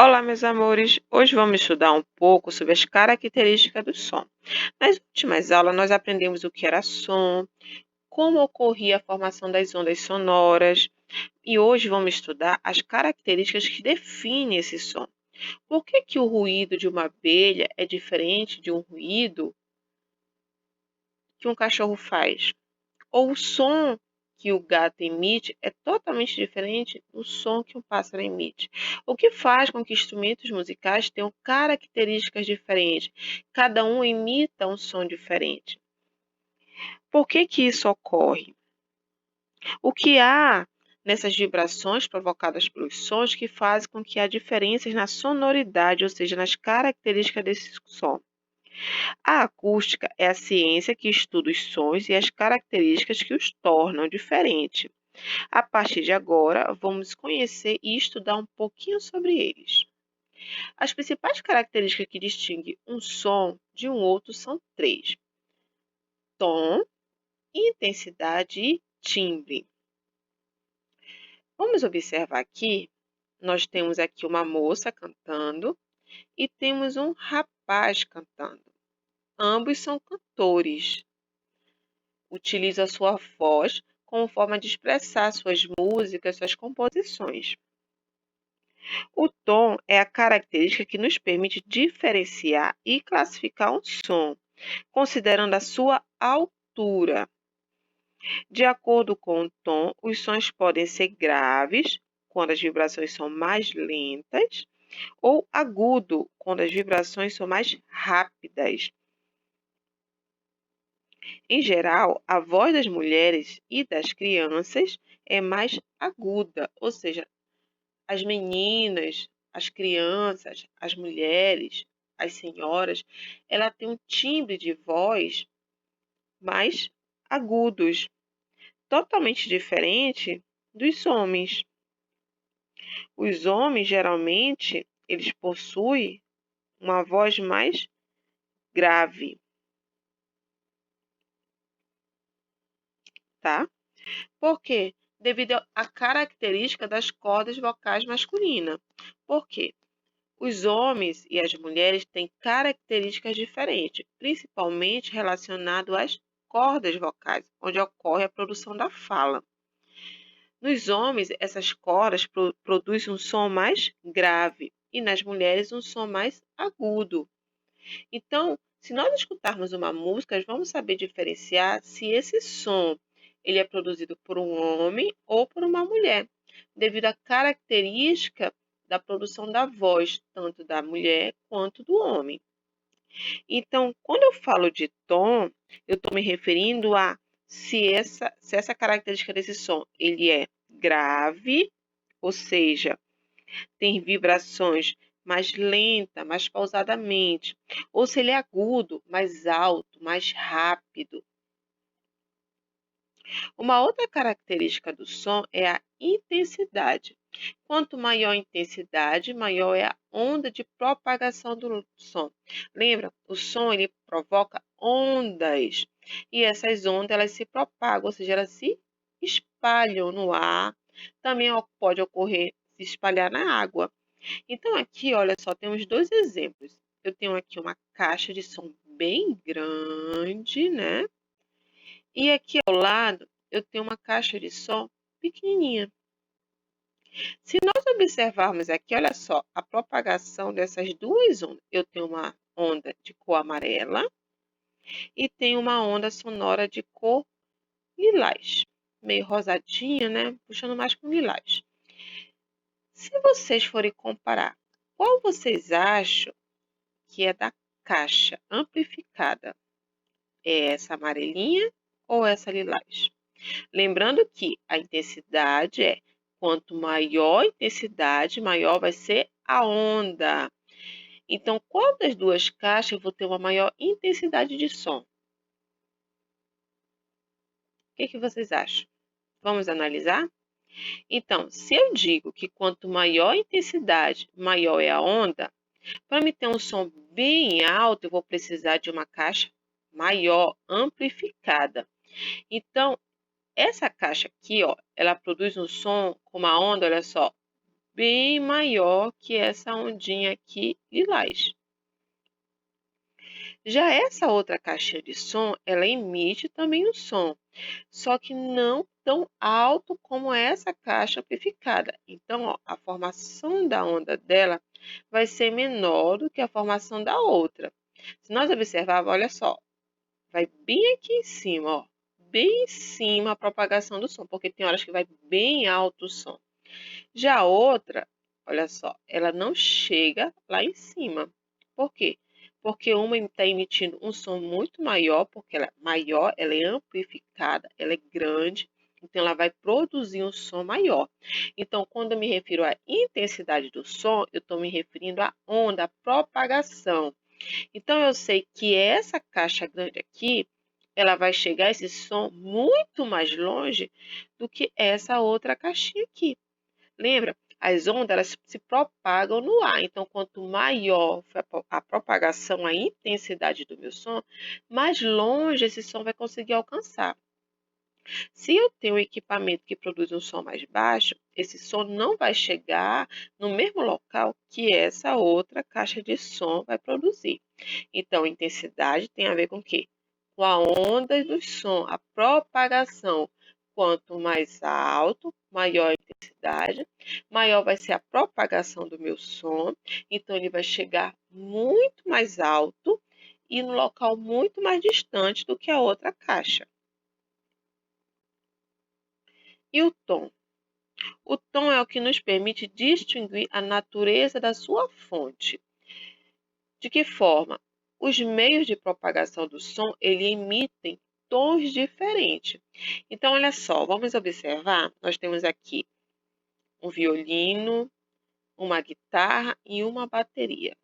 Olá, meus amores! Hoje vamos estudar um pouco sobre as características do som. Nas últimas aulas, nós aprendemos o que era som, como ocorria a formação das ondas sonoras, e hoje vamos estudar as características que definem esse som. Por que que o ruído de uma abelha é diferente de um ruído que um cachorro faz? Ou o som que o gato emite é totalmente diferente do som que um pássaro emite. O que faz com que instrumentos musicais tenham características diferentes? Cada um imita um som diferente. Por que que isso ocorre? O que há nessas vibrações provocadas pelos sons que fazem com que há diferenças na sonoridade, ou seja, nas características desse som? A acústica é a ciência que estuda os sons e as características que os tornam diferentes. A partir de agora, vamos conhecer e estudar um pouquinho sobre eles. As principais características que distinguem um som de um outro são três: tom, intensidade e timbre. Vamos observar aqui, nós temos aqui uma moça cantando e temos um rapaz cantando. Ambos são cantores. Utilizam a sua voz como forma de expressar suas músicas, suas composições. O tom é a característica que nos permite diferenciar e classificar um som, considerando a sua altura. De acordo com o tom, os sons podem ser graves, quando as vibrações são mais lentas, ou agudo, quando as vibrações são mais rápidas. Em geral, a voz das mulheres e das crianças é mais aguda, ou seja, as meninas, as crianças, as mulheres, as senhoras, ela tem um timbre de voz mais agudos, totalmente diferente dos homens. Os homens, geralmente, eles possuem uma voz mais grave, tá? Por quê? Devido à característica das cordas vocais masculinas. Por quê? Os homens e as mulheres têm características diferentes, principalmente relacionado às cordas vocais, onde ocorre a produção da fala. Nos homens, essas cordas produzem um som mais grave e nas mulheres um som mais agudo. Então, se nós escutarmos uma música, vamos saber diferenciar se esse som ele é produzido por um homem ou por uma mulher, devido à característica da produção da voz, tanto da mulher quanto do homem. Então, quando eu falo de tom, eu estou me referindo a se essa característica desse som ele é grave, ou seja, tem vibrações mais lenta, mais pausadamente, ou se ele é agudo, mais alto, mais rápido. Uma outra característica do som é a intensidade. Quanto maior a intensidade, maior é a onda de propagação do som. Lembra? O som ele provoca ondas e essas ondas elas se propagam, ou seja, elas se espalham no ar. Também pode ocorrer se espalhar na água. Então, aqui, olha só, temos dois exemplos. Eu tenho aqui uma caixa de som bem grande, né? E aqui ao lado, eu tenho uma caixa de som pequenininha. Se nós observarmos aqui, olha só, a propagação dessas duas ondas. Eu tenho uma onda de cor amarela e tenho uma onda sonora de cor lilás. Meio rosadinha, né? Puxando mais para o lilás. Se vocês forem comparar, qual vocês acham que é da caixa amplificada? É essa amarelinha ou essa lilás? Lembrando que a intensidade é quanto maior a intensidade, maior vai ser a onda. Então, qual das duas caixas eu vou ter uma maior intensidade de som? O que vocês acham? Vamos analisar? Então, se eu digo que quanto maior a intensidade, maior é a onda, para me ter um som bem alto, eu vou precisar de uma caixa maior, amplificada. Então, essa caixa aqui, ó, ela produz um som com uma onda, olha só, bem maior que essa ondinha aqui lilás. Já essa outra caixinha de som, ela emite também o som, só que não tão alto como essa caixa amplificada. Então, ó, a formação da onda dela vai ser menor do que a formação da outra. Se nós observarmos, olha só, vai bem aqui em cima, ó, bem em cima a propagação do som, porque tem horas que vai bem alto o som. Já a outra, olha só, ela não chega lá em cima. Por quê? Porque uma está emitindo um som muito maior, porque ela é maior, ela é amplificada, ela é grande, então ela vai produzir um som maior. Então, quando eu me refiro à intensidade do som, eu estou me referindo à onda, à propagação. Então, eu sei que essa caixa grande aqui, ela vai chegar esse som muito mais longe do que essa outra caixinha aqui. Lembra? As ondas elas se propagam no ar. Então, quanto maior for a propagação, a intensidade do meu som, mais longe esse som vai conseguir alcançar. Se eu tenho um equipamento que produz um som mais baixo, esse som não vai chegar no mesmo local que essa outra caixa de som vai produzir. Então, intensidade tem a ver com o quê? Com a onda do som, a propagação. Quanto mais alto, maior a intensidade, maior vai ser a propagação do meu som. Então, ele vai chegar muito mais alto e no local muito mais distante do que a outra caixa. E o tom? O tom é o que nos permite distinguir a natureza da sua fonte. De que forma? Os meios de propagação do som, ele emitem tons diferentes. Então, olha só, vamos observar, nós temos aqui um violino, uma guitarra e uma bateria.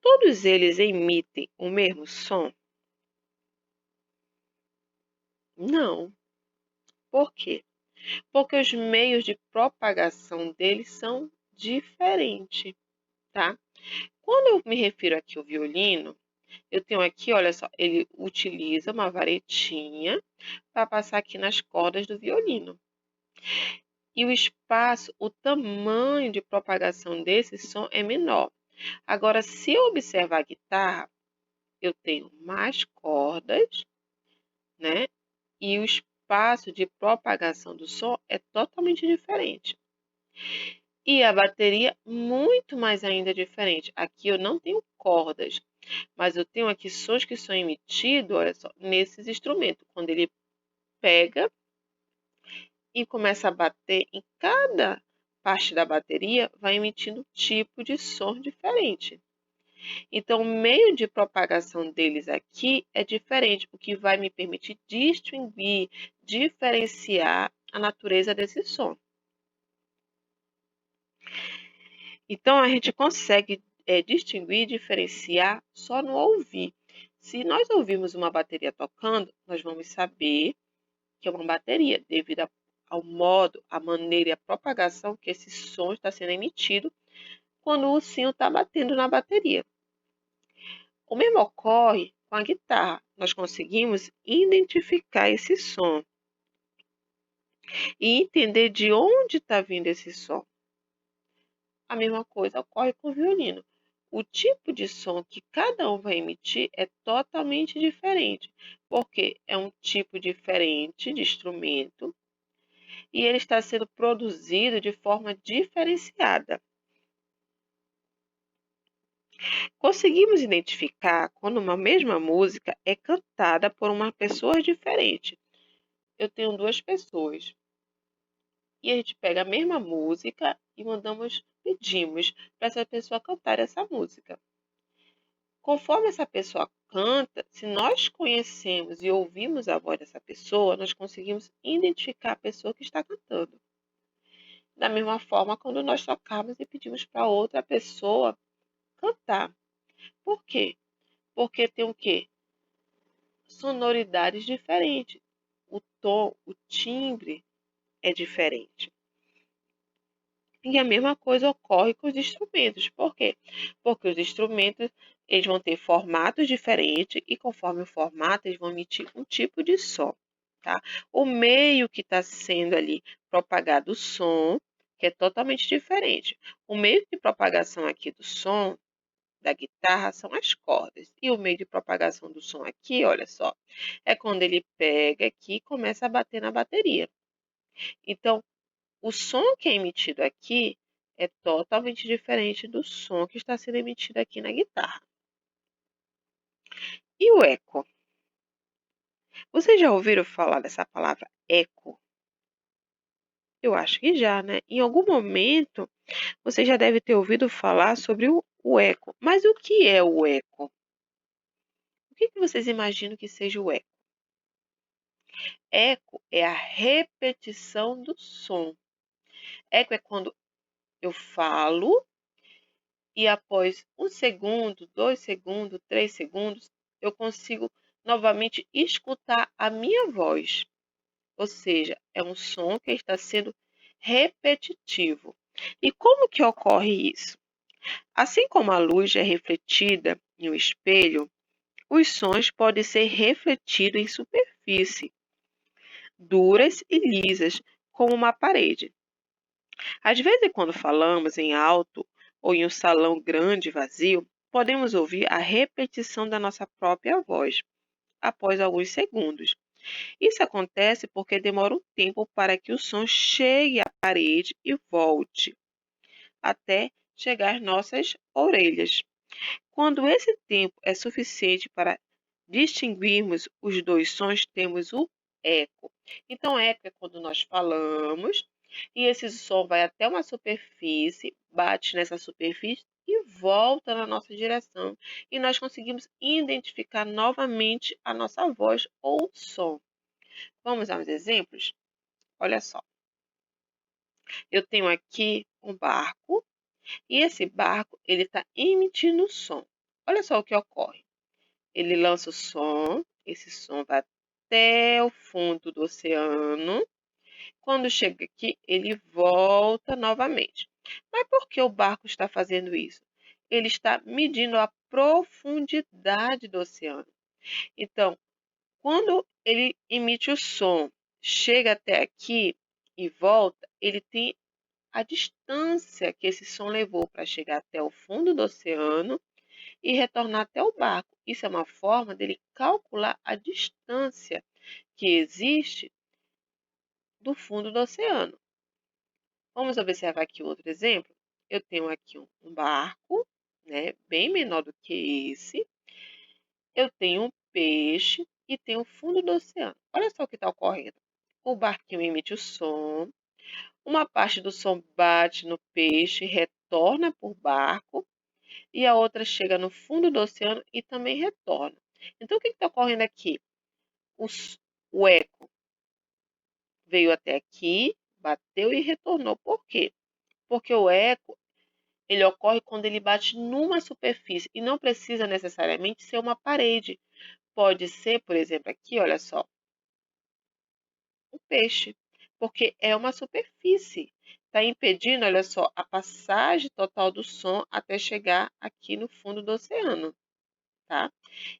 Todos eles emitem o mesmo som? Não. Por quê? Porque os meios de propagação deles são diferentes, tá? Quando eu me refiro aqui ao violino, eu tenho aqui, olha só, ele utiliza uma varetinha para passar aqui nas cordas do violino. E o espaço, o tamanho de propagação desse som é menor. Agora, se eu observar a guitarra, eu tenho mais cordas, né? E o espaço de propagação do som é totalmente diferente. E a bateria, muito mais ainda diferente. Aqui eu não tenho cordas, mas eu tenho aqui sons que são emitidos, olha só, nesses instrumentos. Quando ele pega e começa a bater em cada parte da bateria, vai emitindo um tipo de som diferente. Então, o meio de propagação deles aqui é diferente, o que vai me permitir distinguir, diferenciar a natureza desse som. Então, a gente consegue distinguir e diferenciar só no ouvir. Se nós ouvirmos uma bateria tocando, nós vamos saber que é uma bateria, devido ao modo, a maneira e a propagação que esse som está sendo emitido quando o sino está batendo na bateria. O mesmo ocorre com a guitarra. Nós conseguimos identificar esse som e entender de onde está vindo esse som. A mesma coisa ocorre com o violino. O tipo de som que cada um vai emitir é totalmente diferente, porque é um tipo diferente de instrumento e ele está sendo produzido de forma diferenciada. Conseguimos identificar quando uma mesma música é cantada por uma pessoa diferente. Eu tenho duas pessoas e a gente pega a mesma música e pedimos para essa pessoa cantar essa música. Conforme essa pessoa canta, se nós conhecemos e ouvimos a voz dessa pessoa, nós conseguimos identificar a pessoa que está cantando. Da mesma forma, quando nós tocamos e pedimos para outra pessoa cantar. Por quê? Porque tem o quê? Sonoridades diferentes. O tom, o timbre é diferente. E a mesma coisa ocorre com os instrumentos. Por quê? Porque os instrumentos eles vão ter formatos diferentes e conforme o formato eles vão emitir um tipo de som. Tá? O meio que está sendo ali propagado o som, que é totalmente diferente. O meio de propagação aqui do som da guitarra são as cordas. E o meio de propagação do som aqui, olha só, é quando ele pega aqui e começa a bater na bateria. Então, o som que é emitido aqui é totalmente diferente do som que está sendo emitido aqui na guitarra. E o eco? Vocês já ouviram falar dessa palavra eco? Eu acho que já, né? Em algum momento você já deve ter ouvido falar sobre o eco. Mas o que é o eco? O que vocês imaginam que seja o eco? Eco é a repetição do som. Eco é quando eu falo e após 1 segundo, 2 segundos, 3 segundos, eu consigo novamente escutar a minha voz. Ou seja, é um som que está sendo repetitivo. E como que ocorre isso? Assim como a luz é refletida em um espelho, os sons podem ser refletidos em superfície, duras e lisas, como uma parede. Às vezes, quando falamos em alto ou em um salão grande e vazio, podemos ouvir a repetição da nossa própria voz após alguns segundos. Isso acontece porque demora um tempo para que o som chegue à parede e volte até chegar às nossas orelhas. Quando esse tempo é suficiente para distinguirmos os dois sons, temos o eco. Então, eco é quando nós falamos e esse som vai até uma superfície, bate nessa superfície e volta na nossa direção. E nós conseguimos identificar novamente a nossa voz ou som. Vamos a uns exemplos? Olha só, eu tenho aqui um barco e esse barco ele está emitindo som. Olha só o que ocorre. Ele lança o som, esse som vai até o fundo do oceano. Quando chega aqui, ele volta novamente. Mas por que o barco está fazendo isso? Ele está medindo a profundidade do oceano. Então, quando ele emite o som, chega até aqui e volta, ele tem a distância que esse som levou para chegar até o fundo do oceano e retornar até o barco. Isso é uma forma dele calcular a distância que existe do fundo do oceano. Vamos observar aqui outro exemplo. Eu tenho aqui um barco, né, bem menor do que esse. Eu tenho um peixe e tenho o fundo do oceano. Olha só o que está ocorrendo. O barquinho emite o som, uma parte do som bate no peixe, retorna para o barco, e a outra chega no fundo do oceano e também retorna. Então, o que está ocorrendo aqui? O eco veio até aqui, bateu e retornou. Por quê? Porque o eco ele ocorre quando ele bate numa superfície e não precisa necessariamente ser uma parede. Pode ser, por exemplo, aqui, olha só, um peixe, porque é uma superfície. Está impedindo, olha só, a passagem total do som até chegar aqui no fundo do oceano, tá?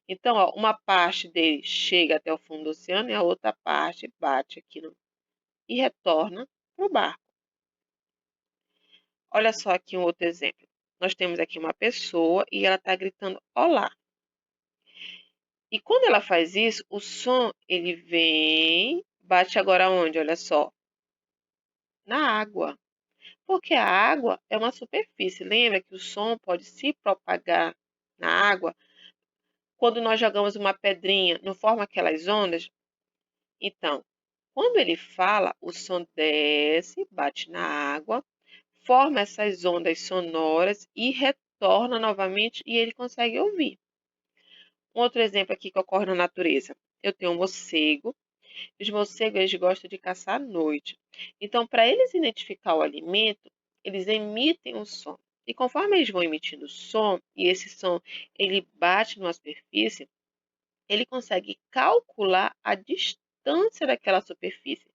Então, ó, uma parte dele chega até o fundo do oceano e a outra parte bate aqui e retorna para o barco. Olha só aqui um outro exemplo. Nós temos aqui uma pessoa e ela está gritando olá. E quando ela faz isso, o som ele vem, bate agora onde? Olha só, na água. Porque a água é uma superfície. Lembra que o som pode se propagar na água? Quando nós jogamos uma pedrinha, não forma aquelas ondas? Então, quando ele fala, o som desce, bate na água, forma essas ondas sonoras e retorna novamente e ele consegue ouvir. Um outro exemplo aqui que ocorre na natureza. Eu tenho um morcego. Os morcegos eles gostam de caçar à noite. Então, para eles identificar o alimento, eles emitem um som. E conforme eles vão emitindo som, e esse som ele bate numa superfície, ele consegue calcular a distância daquela superfície.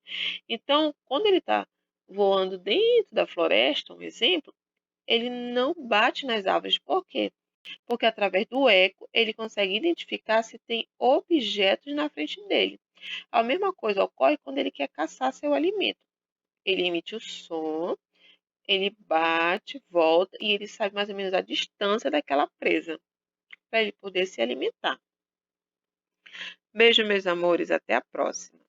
Então, quando ele está voando dentro da floresta, um exemplo, ele não bate nas árvores. Por quê? Porque através do eco ele consegue identificar se tem objetos na frente dele. A mesma coisa ocorre quando ele quer caçar seu alimento. Ele emite o som ele bate, volta e ele sabe mais ou menos a distância daquela presa para ele poder se alimentar. Beijo, meus amores, até a próxima.